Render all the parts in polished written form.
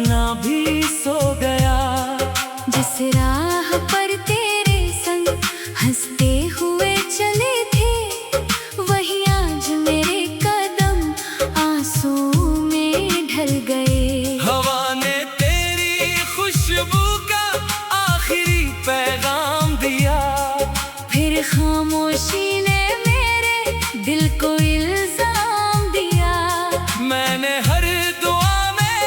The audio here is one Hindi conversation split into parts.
सपना भी सो गया। जिस राह पर तेरे संग हंसते हुए चले थे, वही आज मेरे कदम आंसू में ढल गए। हवा ने तेरी खुशबू का आखिरी पैगाम दिया, फिर खामोशी ने मेरे दिल को इल्जाम दिया। मैंने हर दुआ में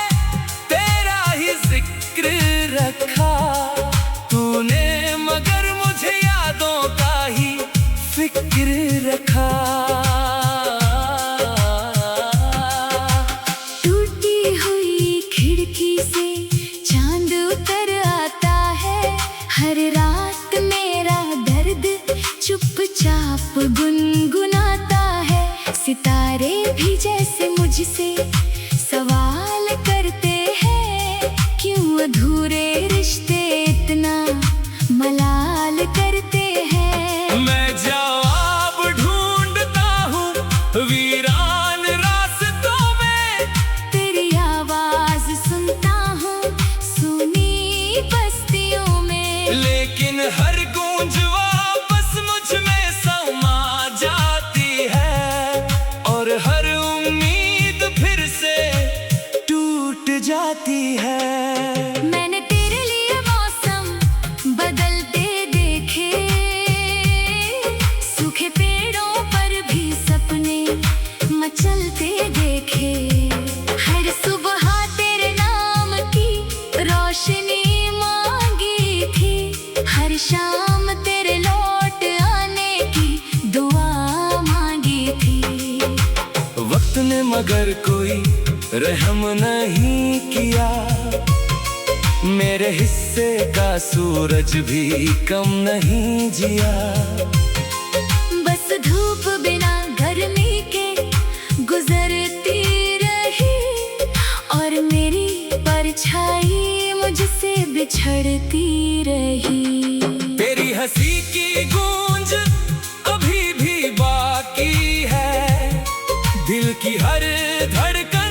तेरा ही जिक्र रखा, तूने मगर मुझे यादों का ही फिक्र रखा। टूटी हुई खिड़की से चांद उतर आता है, हर रात मेरा दर्द चुपचाप गुनगुनाता है। सितारे भी जैसे मुझसे सवाल करते हैं, क्यों अधूरे रिश्ते इतना मलाल करते हैं। मैं जवाब ढूंढता हूँ वीरान रास्तों में, तेरी आवाज सुनता हूँ सुनी बस्तियों में। लेकिन हर गूंज वापस मुझ में समा जाती है, और हर उम्मीद फिर से टूट जाती है। मैंने तेरे लिए मौसम बदलते देखे, सूखे पेड़ों पर भी सपने मचलते देखे। हर सुबह तेरे नाम की रोशनी मांगी थी, हर शाम तेरे लौट आने की दुआ मांगी थी। वक्त ने मगर कोई रहम नहीं किया, मेरे हिस्से का सूरज भी कम नहीं जिया। बस धूप बिना गर्मी के गुजरती रही, और मेरी परछाई मुझसे बिछड़ती रही। तेरी हंसी की गूंज अभी भी बाकी है, दिल की हर धड़कन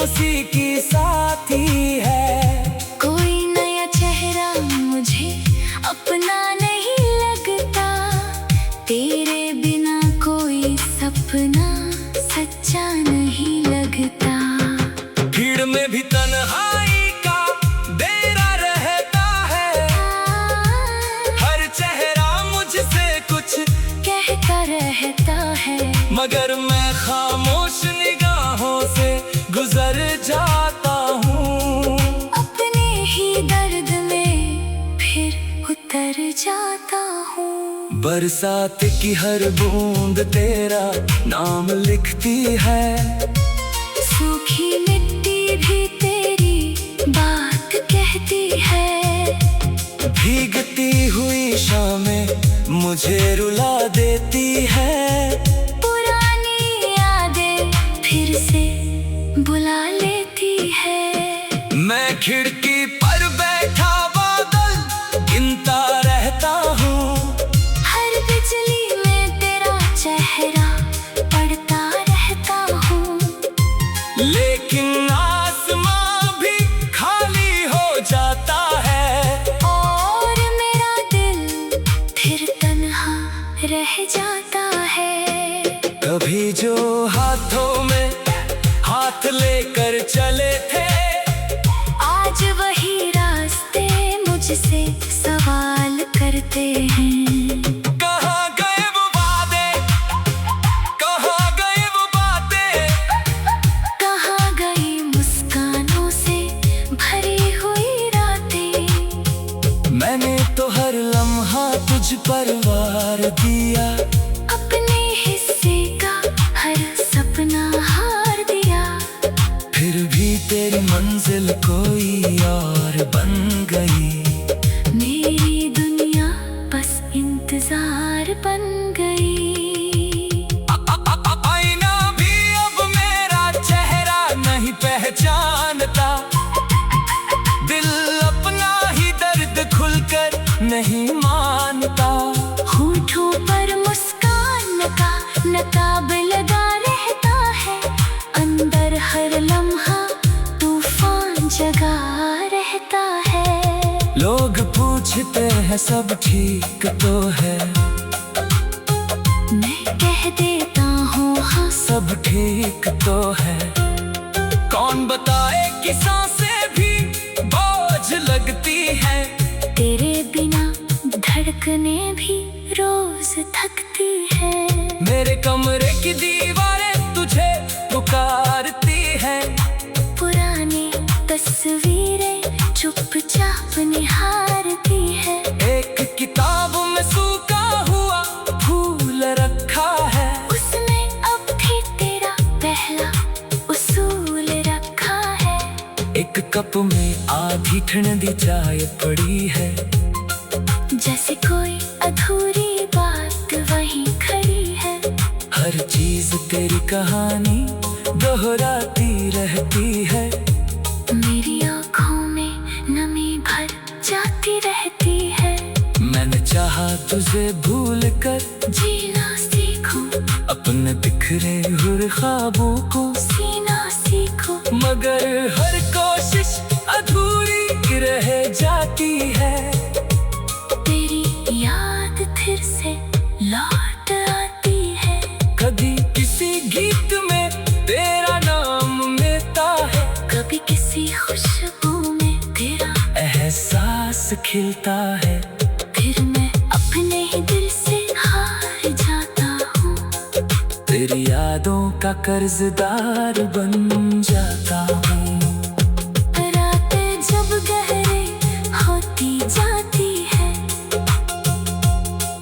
उसी की साथी है। कोई नया चेहरा मुझे अपना नहीं लगता, तेरे बिना कोई सपना सच्चा नहीं लगता। भीड़ में भी तन्हाई का डेरा रहता है, हर चेहरा मुझसे कुछ कहता रहता है, मगर मैं खामोश निगाहों से गुजर जाता हूँ। अपने ही दर्द में फिर उतर जाता हूँ। बरसात की हर बूंद तेरा नाम लिखती है, सूखी मिट्टी भी तेरी बात कहती है। भीगती हुई शामें मुझे रुला देती है, पुरानी यादें फिर से बुला लेती है। मैं खिड़की पर बैठा बादल गिनता रहता हूँ, हर बिजली में तेरा चेहरा पड़ता रहता हूँ। लेकिन आसमां भी खाली हो जाता है, और मेरा दिल फिर तन्हा रह जाता है। कभी जो हाथों में हाथ लेकर चले थे, आज वही रास्ते मुझसे सवाल करते हैं। कहाँ गए वो वादे, कहाँ गए वो बातें, कहाँ गई मुस्कानों से भरी हुई रातें। मैंने तो हर लम्हा तुझ पर वार दिया, अपने हिस्से का हर सपना हार दिया। फिर भी तेरी मंजिल कोई और बन गई। मेरी दुनिया बस इंतजार बन गई। आईना भी अब मेरा चेहरा नहीं पहचानता, दिल अपना ही दर्द खुलकर नहीं मानता। होठों पर मुस्कान का नकाब लगा रहता है, अंदर हर लम्हा तूफान जगा पूछते हैं सब ठीक तो है, मैं कह देता हूँ हाँ सब ठीक तो है। कौन बताए कि सांसें भी बोझ लगती है, तेरे बिना धड़कने भी रोज थकती है। मेरे कमरे की दीवारें तुझे पुकारती है, पुरानी तस्वीरें चुपचाप निहारती है। एक किताब में सूखा हुआ फूल रखा है, उसमें अब भी तेरा पहला उसूल रखा है। एक कप में आधी ठंडी चाय पड़ी है, जैसे कोई अधूरी बात वहीं खड़ी है। हर चीज तेरी कहानी दोहराती रहती है, मेरी आँखों में नमी भर जाती रहती है। मैंने चाहा तुझे भूल कर जीना सीखूं, अपने बिखरे हुए ख्वाबों को सीना सीखूं, मगर हर कोशिश अधूरी रह जाती है। तेरी याद फिर से लौट आती है। कभी किसी गीत में तेरा नाम मिलता है, कभी किसी खुशबू में तेरा एहसास खिलता है। फिर मैं अपने ही दिल से हार जाता हूँ, तेरी यादों का कर्जदार बन जाता हूँ। रातें जब गहरे होती जाती है,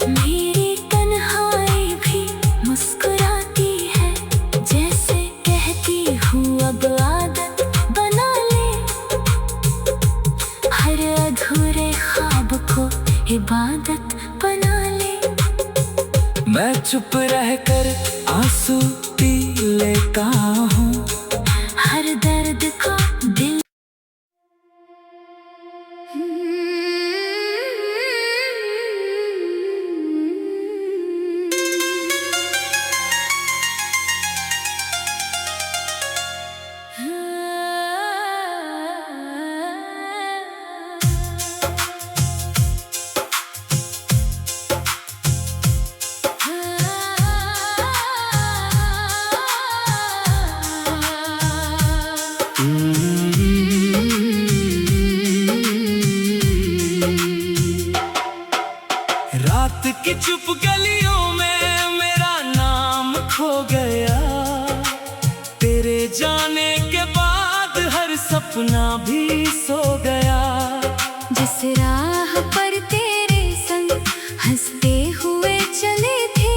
मेरी तन्हाई भी मुस्कुराती है। जैसे कहती हूँ अब आदत बना ले, हर अधूरे ख्वाब को इबादत बना ले। मैं चुप रहकर आंसू पी लेता हूँ, हर दर्द को दिल रात की चुप गलियों में मेरा नाम खो गया, तेरे जाने के बाद हर सपना भी सो गया। जिस राह पर तेरे संग हंसते हुए चले थे,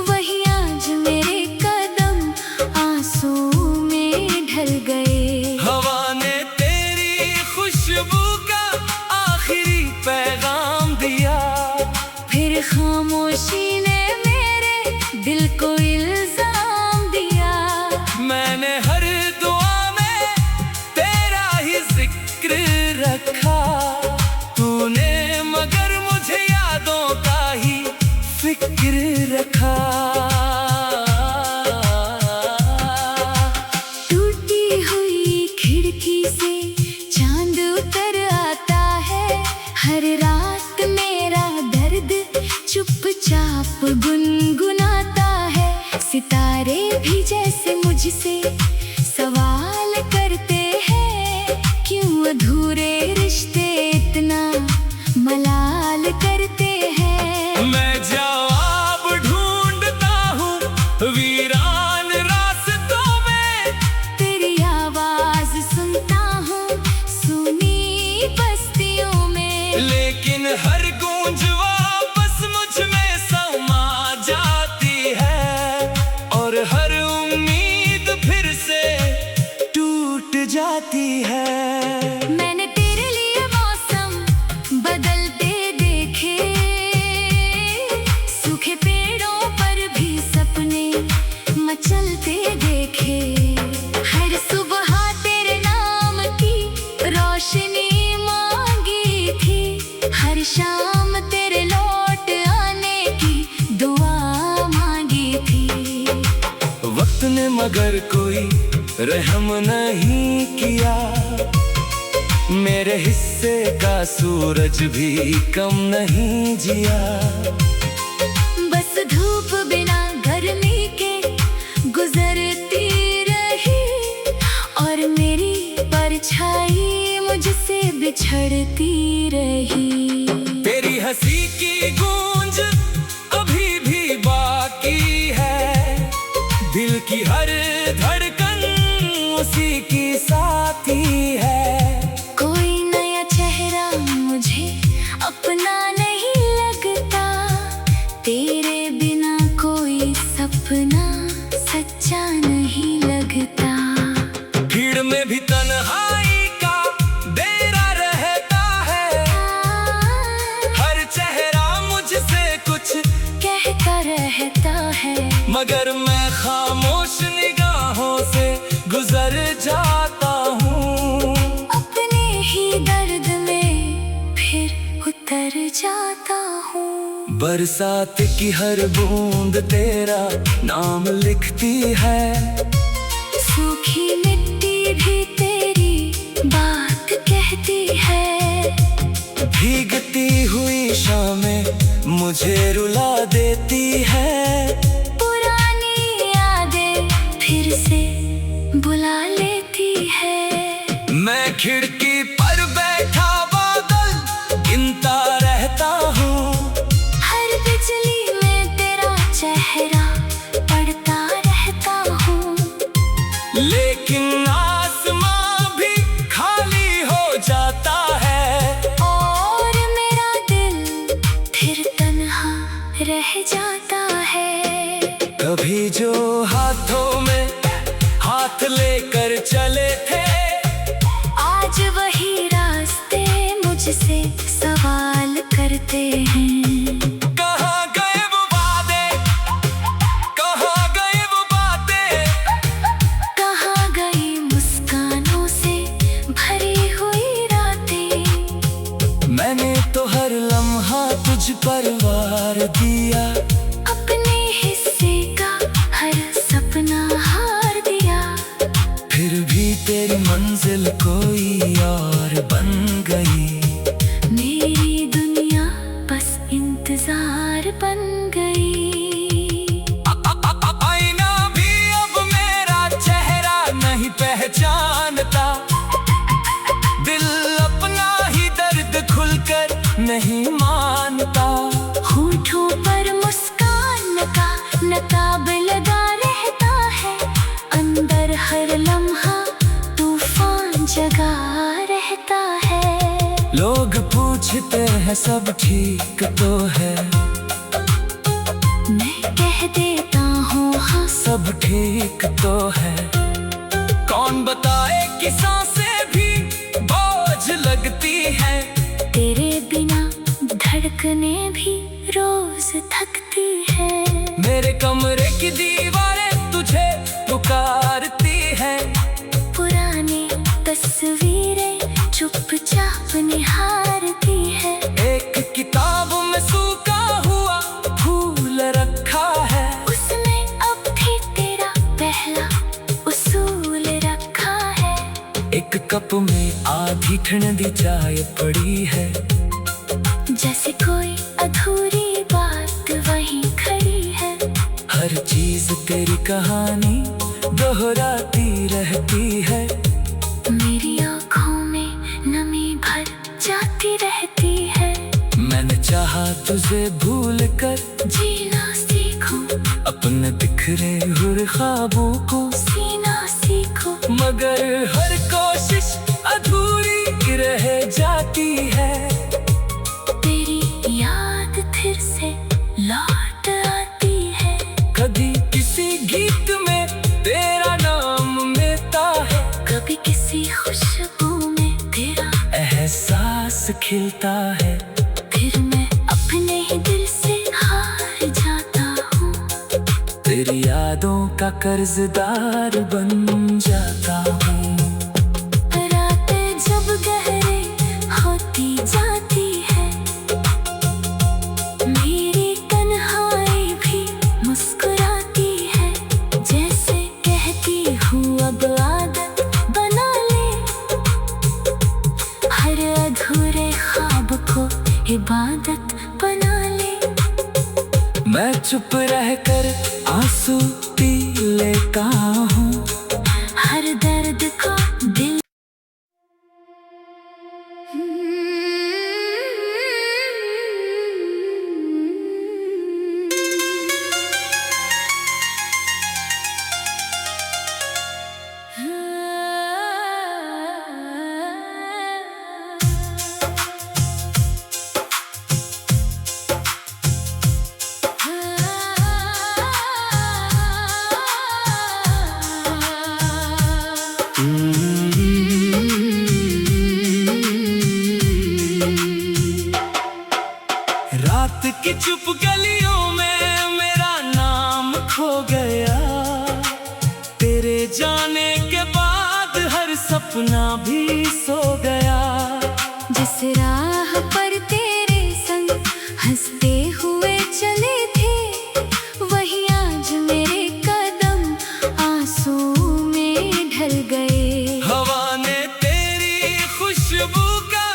वही आज मेरे कदम आंसू में ढल गए। हवा ने तेरी खुशबू का आखिरी पैगाम दिया, फिर खामोशी ने मेरे दिल को इल्जाम दिया। मैंने हर दुआ में तेरा ही जिक्र रखा, तूने मगर मुझे यादों का ही फिक्र रखा। टूटी हुई खिड़की से चांद उतर आता है, हर रात मेरा दर्द चुपचाप गुनगुनाता है। सितारे भी जैसे मुझसे सवाल करते हैं, क्यों अधूरे रिश्ते इतना मलाल करते हैं। मैं जवाब ढूंढता हूँ वीरान रास्तों में, तेरी आवाज सुनता हूँ सुनी बस्तियों में। लेकिन हर गूंज वापस मुझ में समा जाती है, और हर उम्मीद फिर से टूट जाती है। मैंने तेरे लिए मौसम बदलते देखे, सूखे पेड़ों पर भी सपने मचलते देखे। हर सुबह तेरे नाम की रोशनी मांगी थी, हर शाम तेरे लौट आने की दुआ मांगी थी। वक्त ने मगर कोई रहम नहीं किया, मेरे हिस्से का सूरज भी कम नहीं जिया। बस धूप बिना गर्मी के गुजरती रही, और मेरी परछाई मुझसे बिछड़ती रही। तेरी हंसी की गूंज अभी भी बाकी है, दिल की हर धड़कन उसी की साथी है। कोई नया चेहरा मुझे अपना नहीं लगता, तेरे बिना कोई सपना सच्चा नहीं लगता। भीड़ में भी तन्हाई का डेरा रहता है, हर चेहरा मुझसे कुछ कहता रहता है, मगर मैं खामोश निगाहों से गुजर जाता हूँ। अपने ही दर्द में फिर उतर जाता हूँ। बरसात की हर बूंद तेरा नाम लिखती है, सूखी मिट्टी भी तेरी बात कहती है। भीगती हुई शामें मुझे रुला देती है, पुरानी यादें फिर से बुला लेती है। मैं खिड़की पर बैठा बादल गिनता रहता हूँ, हर बिजली में तेरा चेहरा पड़ता रहता हूँ। लेकिन आसमां भी खाली हो जाता है, और मेरा दिल फिर तन्हा रह जाता है। कभी जो हाथों में हाथ लेकर चले थे, आज वही रास्ते मुझसे सवाल करते हैं। कहाँ गए वो वादे, कहाँ गए वो बातें, कहाँ गई मुस्कानों से भरी हुई रातें। मैंने तो हर लम्हा तुझ पर वार दिया, अपने हिस्से का हर सपना हार दिया। फिर भी तेरी मंजिल कोई और बन गई। मेरी दुनिया बस इंतजार बन गई। आईना भी अब मेरा चेहरा नहीं पहचानता, दिल अपना ही दर्द खुलकर नहीं मानता। होठों पर मुस्कान का नकाब लगा रहता है, अंदर हर लम्हा तूफान जगा रहता है। लोग पूछते हैं सब ठीक तो है, मैं कह देता हूँ हाँ, सब ठीक तो है। कौन बताए कि सांसें भी बोझ लगती है, तेरे बिना धड़कने भी रोज थकती है। मेरे कमरे की दीवारें तुझे पुकारती है, पुरानी तस्वीरें चुपचाप निहारती है। एक किताब में सूखा हुआ फूल रखा है, उसमें अब भी तेरा पहला उसूल रखा है। एक कप में आधी ठंडी चाय पड़ी है, जैसे कोई अधूरी बात वहीं खड़ी है। हर चीज तेरी कहानी दोहराती रहती है। मेरी आँखों में नमी भर जाती रहती है। मैंने चाहा तुझे भूल कर जीना सीखूं, अपने बिखरे हुए ख्वाबों को सीना सीखूं, मगर हर कोशिश अधूरी रह जाती है। तेरी याद फिर से लौट आती है। कभी किसी गीत में तेरा नाम मिलता है, कभी किसी खुशबू में तेरा एहसास खिलता है। फिर मैं अपने ही दिल से हार जाता हूँ। तेरी यादों का कर्जदार बन जाता हूँ। रातें जब गहरे होती जाती है, मेरी तन्हाई भी मुस्कुराती है। जैसे कहती हूँ अब आदत बना ले, हर अधूरे इबादत बना ले। मैं चुप रहकर आंसू पी लेता हूँ, हर दर्द को दिल रात की चुप गलियों में मेरा नाम खो गया। तेरे जाने के बाद हर सपना भी सो गया। जिस राह पर तेरे संग हंसते हुए चले थे, वही आज मेरे कदम आंसू में ढल गए। हवा ने तेरी खुशबू का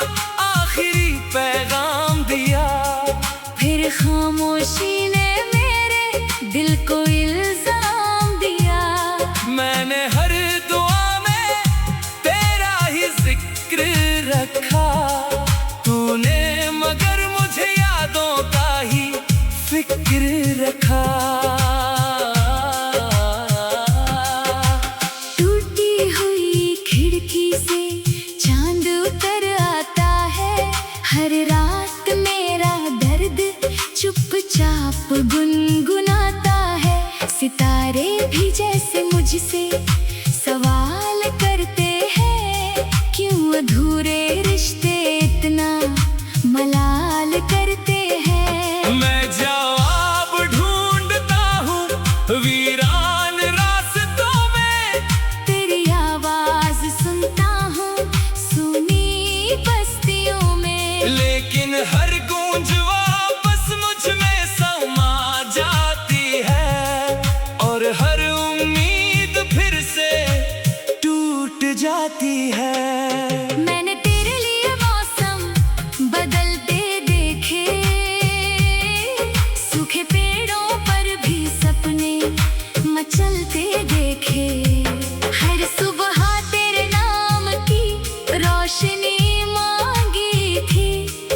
आखिरी पैगाम दिया, फिर खामोशी ने मेरे दिल को इल्जाम दिया। मैंने हर दुआ में तेरा ही जिक्र रखा, तूने मगर मुझे यादों का ही फिक्र रखा। टूटी हुई खिड़की से चांद उतर आता है, हर रात मेरा दर्द चुपचाप गुनगुनाता है। सितारे भी जैसे मुझसे सवाल करते हैं, क्यों अधूरे रिश्ते इतना मलाल करते हैं। मैं जवाब ढूंढता हूँ वीरान रास्तों में, तेरी आवाज सुनता हूँ सुनी बस्तियों में, लेकिन हर गूंज वापस मुझ में समा जाती है, और हर उम्मीद फिर से टूट जाती है। मैंने तेरे लिए मौसम बदलते देखे, सूखे पेड़ों पर भी सपने मचलते देखे। हर सुबह तेरे नाम की रोशनी मांगी थी,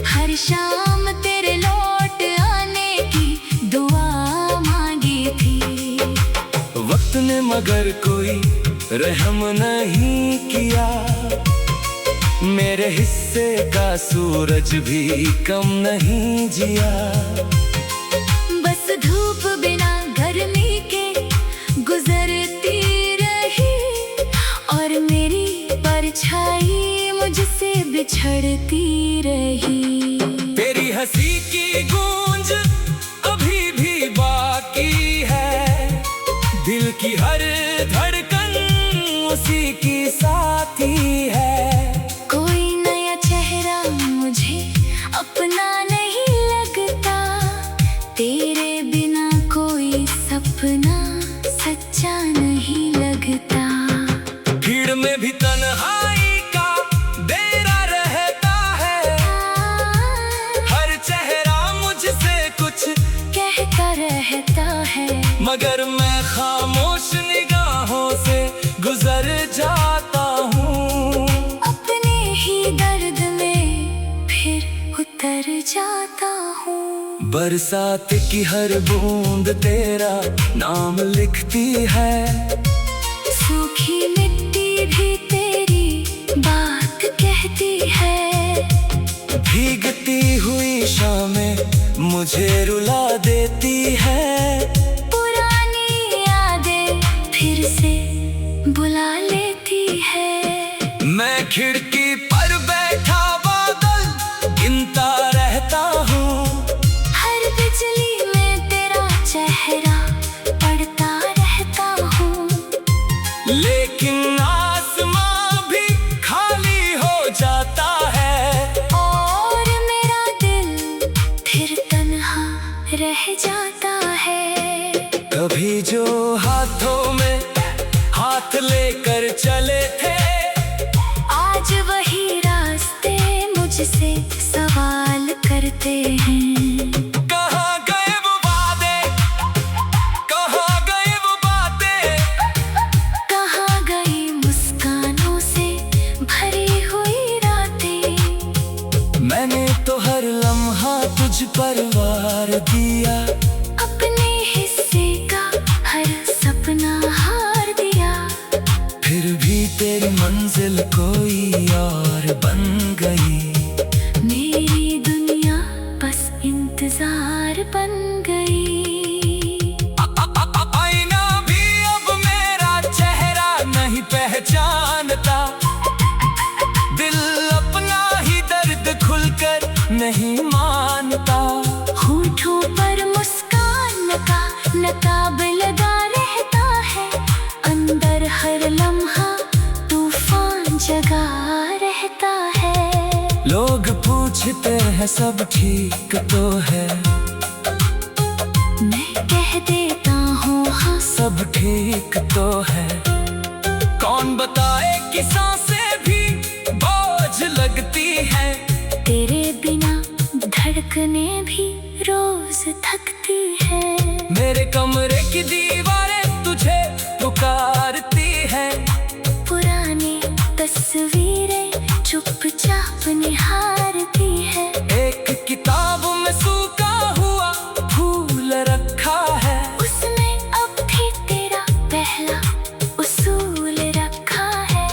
हर शाम तेरे लौट आने की दुआ मांगी थी। वक्त ने मगर कोई रहम नहीं किया, मेरे हिस्से का सूरज भी कम नहीं जिया। बस धूप बिना गर्मी के गुजरती रही, और मेरी परछाई मुझसे बिछड़ती रही। तेरी हंसी की गूंज अभी भी बाकी है, दिल की हर धड़कन उसी की साथी है। कोई नया चेहरा मुझे अपना नहीं लगता, तेरे बिना कोई सपना सच्चा नहीं लगता। भीड़ में भी तन्हाई का डेरा रहता है, हर चेहरा मुझसे कुछ कहता रहता है, मगर मैं खामोश निगाहों से गुजर जाता हूँ। अपने ही दर्द में फिर उतर जाता हूँ। बरसात की हर बूंद तेरा नाम लिखती है, सूखी मिट्टी भी तेरी बात कहती है। भीगती हुई शामें मुझे रुला देती है, पुरानी यादें फिर से बुला लेती है। मैं खिड़की पर बैठा बादल गिनता रहता हूँ, हर बिजली में तेरा चेहरा पड़ता रहता हूँ। लेकिन आसमां भी खाली हो जाता है, और मेरा दिल फिर तन्हा रह जाता है। कभी जो हाथों में हाथ लेकर चले थे, आज वही रास्ते मुझसे सवाल कर करते हैं। कहाँ गए वो वादे, कहाँ गए वो बातें, कहाँ गई मुस्कानों से भरी हुई रातें। मैंने तो हर लम्हा तुझ पर वार दिया, अपने हिस्से का हर सपना हार दिया। फिर भी तेरी मंजिल कोई और बन गई। मेरी दुनिया बस इंतजार बन गई। आईना भी अब मेरा चेहरा नहीं पहचानता, दिल अपना ही दर्द खुलकर नहीं मानता। होठों पर मुस्कान का नकाब लगा रहता है, अंदर हर लम्हा तूफान जगा रहता है। लोग पूछते हैं सब ठीक तो है, मैं कह देता हूँ हाँ सब ठीक तो है। कौन बताए कि सांसें भी बोझ लगती है, तेरे बिना धड़कने भी रोज थकती है। मेरे कमरे की दीवारें तुझे पुकारती है। पुरानी तस्वीरें चुपचाप निहारती है। एक किताब में सूखा हुआ फूल रखा है, उसमें अब भी तेरा पहला उसूल रखा है।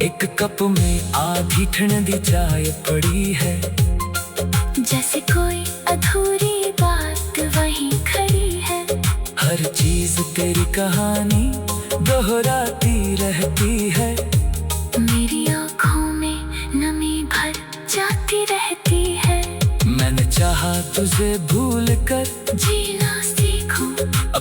एक कप में आधी ठंडी चाय पड़ी है, जैसे कोई अधूरी बात वहीं खड़ी है। हर चीज तेरी कहानी दोहराती रहती है। मेरी आँखों में नमी भर जाती रहती है। मैंने चाहा तुझे भूल कर जीना सीखूं,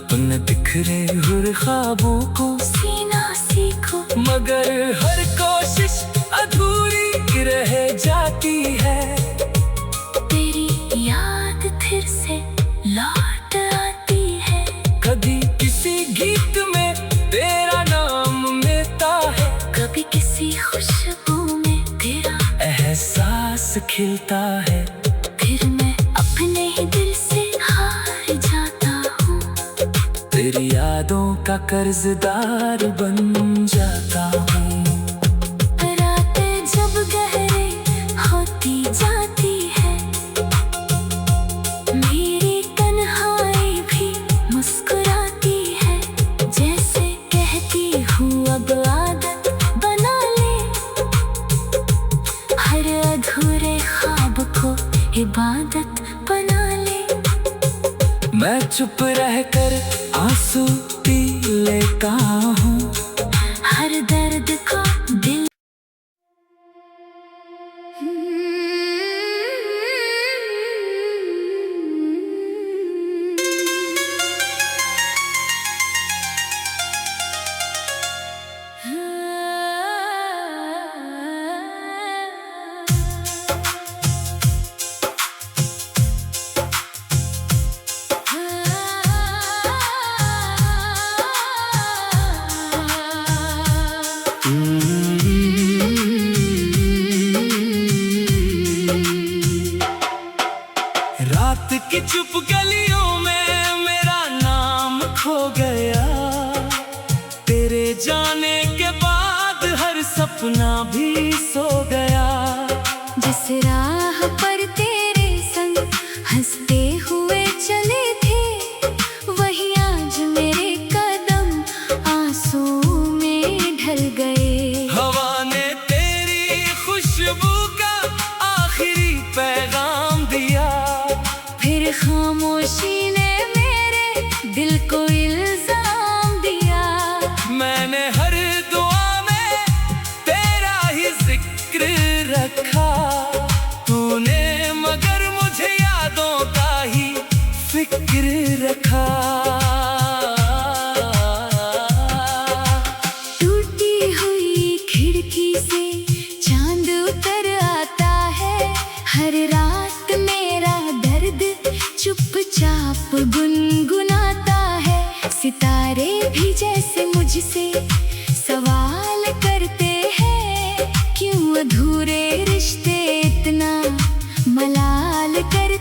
अपने बिखरे हुए ख्वाबों को सीना सीखूं। मगर हर कोशिश अधूरी रह जाती है। तेरी याद फिर से लौट आती है। कभी किसी गीत में तेरा नाम मिलता है, कभी किसी खुशबू में तेरा एहसास खिलता है। फिर मैं अपने ही दिल से हार जाता हूँ। तेरी यादों का कर्जदार बन जाता हूँ। रातें जब गहरे होती जाती है, मेरी तन्हाई भी मुस्कुराती है। जैसे कहती हूँ अब आदत बना ले, हर अधूरे ख्वाब को इबादत बना ले। मैं चुप रहकर आंसू पी लेता हूँ, हर दर्द को दिल रात की चुप गलियों में मेरा नाम खो गया। तेरे जाने के बाद हर सपना भी सो गया। जिस राह पर तेरे संग हंसते हुए चले थे, वही आज मेरे कदम आंसू में ढल गए। हवा ने तेरी खुशबू का आखिरी पैगाम दिया, फिर खामोशी ने मेरे दिल को इल्जाम दिया। मैंने हर दुआ में तेरा ही जिक्र रखा, तूने मगर मुझे यादों का ही फिक्र रखा। टूटी हुई खिड़की से चांद उतर आता है, हर रात मेरा दर्द चुपचाप गुनगुनाता है। सितारे भी जैसे मुझसे सवाल करते हैं, क्यों अधूरे रिश्ते इतना मलाल करते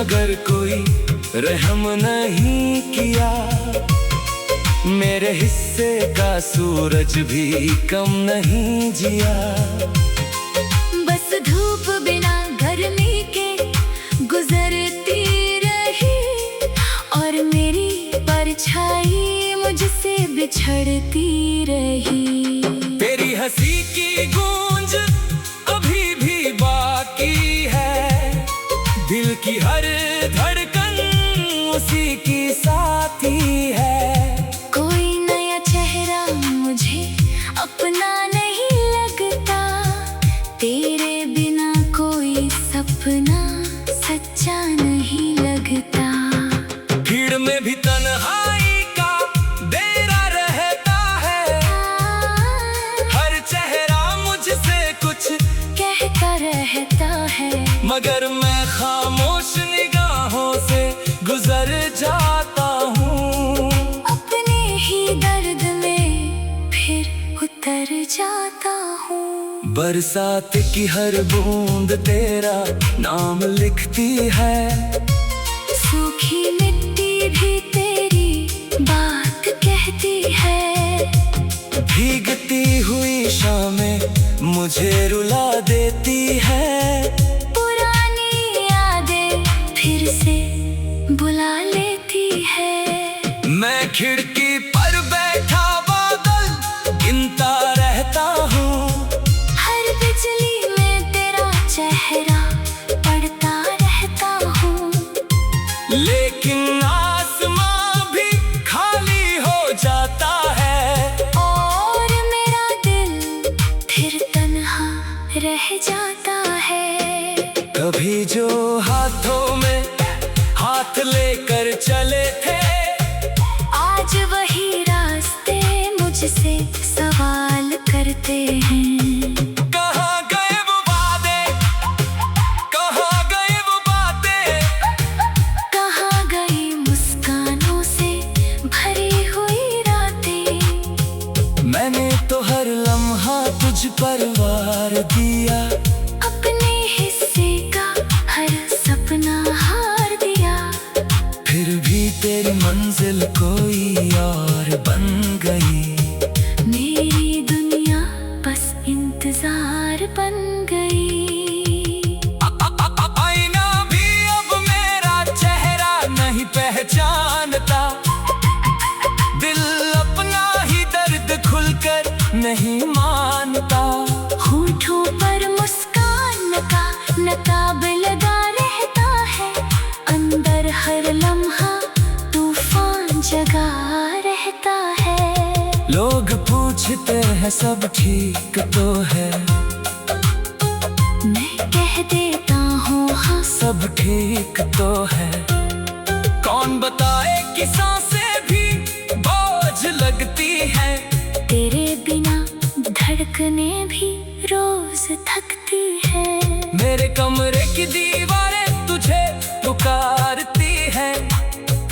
मगर कोई रहम नहीं किया। मेरे हिस्से का सूरज भी कम नहीं जिया। बस धूप बिना गर्मी के गुजरती रही, और मेरी परछाई मुझसे बिछड़ती रही। तेरी हंसी की गूंज अभी भी बाकी है, दिल की हर धड़कन उसी की साथी है। कोई नया चेहरा मुझे अपना नहीं लगता, तेरे बिना कोई सपना सच्चा नहीं लगता। भीड़ में भी तन्हाई का डेरा रहता है, हर चेहरा मुझसे कुछ कहता रहता है, मगर मैं खामोश निगाहों से गुजर जाता हूँ। अपने ही दर्द में फिर उतर जाता हूँ। बरसात की हर बूंद तेरा नाम लिखती है, सूखी मिट्टी भी तेरी बात कहती है। भीगती हुई शामें मुझे रुला देती है, पुरानी यादें फिर से बुला लेती है। मैं खिड़की पर बैठा बादल गिनता रहता हूँ, हर बिजली में तेरा चेहरा पड़ता रहता हूँ। लेकिन आसमां भी खाली हो जाता है, और मेरा दिल फिर तन्हा रह जाता है। कभी जो हाथों में हाथ लेकर चले थे, आज वही रास्ते मुझसे सवाल करते हैं। कहाँ गए वो वादे, कहाँ गए वो बातें, कहाँ गई मुस्कानों से भरी हुई रातें। मैंने तो हर लम्हा तुझ पर वार दिया, अपने हिस्से का हर सपना हार दिया। फिर भी तेरी मंजिल कोई और बन गई। मेरी दुनिया बस इंतजार बन गई। आईना भी अब मेरा चेहरा नहीं पहचानता, दिल अपना ही दर्द खुलकर नहीं मानता। होठों पर मुस्कान का नकाब लगा रहता है, अंदर हर लम्हा तूफान जगा रहता है। लोग पूछते हैं सब ठीक तो है, मैं कह देता हूँ हाँ सब ठीक तो है। कौन बताए कि सांसें भी बोझ लगती है, तेरे बिना धड़कने भी रोज थकती है। मेरे कमरे की दीवारें तुझे पुकारती है,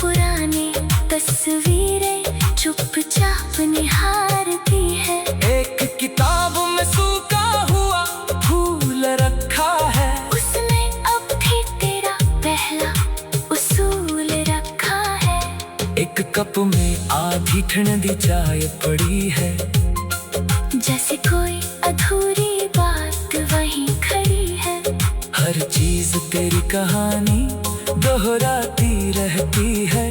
पुरानी तस्वीरें चुपचाप निहारती है। एक किताब में सूखा हुआ फूल रखा है, उसमें अब भी तेरा पहला उसूल रखा है। एक कप में आधी ठंडी चाय पड़ी है, जैसे कोई अधूरी बात वहीं खड़ी है। हर चीज तेरी कहानी दोहराती रहती है।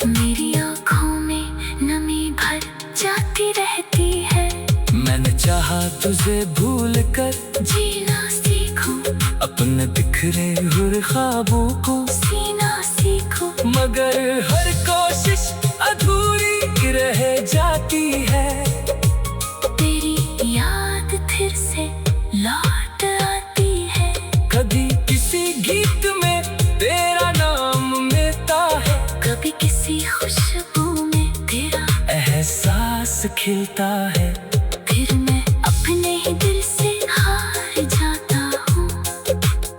मेरी आँखों में नमी भर जाती रहती है। मैंने चाहा तुझे भूल कर जीना सीखूं, अपने बिखरे हुए ख्वाबों को सीना सीखूं, मगर हर कोशिश अधूरी रह जाती है। तेरी याद फिर से लौट आती है। कभी किसी गीत में तेरा नाम मिलता है, कभी किसी खुशबू में तेरा एहसास खिलता है। फिर मैं अपने ही दिल से हार जाता हूँ।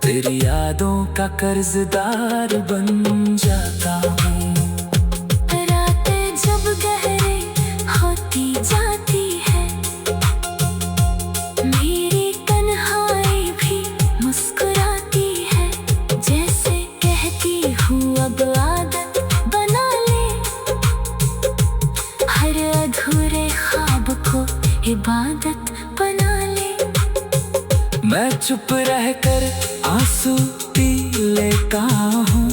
तेरी यादों का कर्जदार बन जाता हूँ। रातें जब गहरे होती जाती है, मेरी तन्हाई भी मुस्कुराती है। जैसे कहती इबादत बना ले। मैं चुप रहकर आंसू पी लेता हूँ।